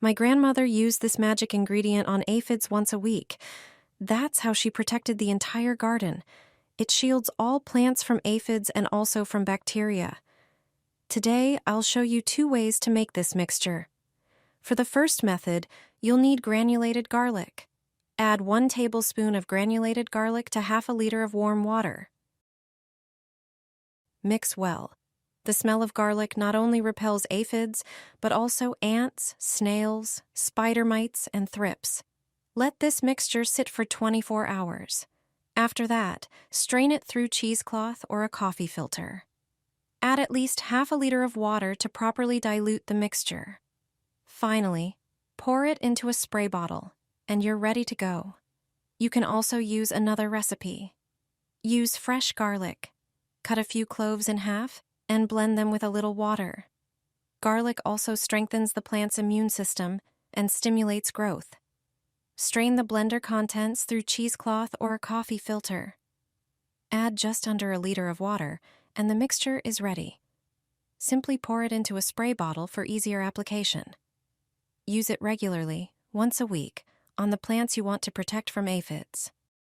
My grandmother used this magic ingredient on aphids once a week. That's how she protected the entire garden. It shields all plants from aphids and also from bacteria. Today, I'll show you 2 ways to make this mixture. For the first method, you'll need granulated garlic. Add 1 tablespoon of granulated garlic to half a liter of warm water. Mix well. The smell of garlic not only repels aphids, but also ants, snails, spider mites, and thrips. Let this mixture sit for 24 hours. After that, strain it through cheesecloth or a coffee filter. Add at least half a liter of water to properly dilute the mixture. Finally, pour it into a spray bottle, and you're ready to go. You can also use another recipe. Use fresh garlic. Cut a few cloves in half and blend them with a little water. Garlic also strengthens the plant's immune system and stimulates growth. Strain the blender contents through cheesecloth or a coffee filter. Add just under a liter of water, and the mixture is ready. Simply pour it into a spray bottle for easier application. Use it regularly, once a week, on the plants you want to protect from aphids.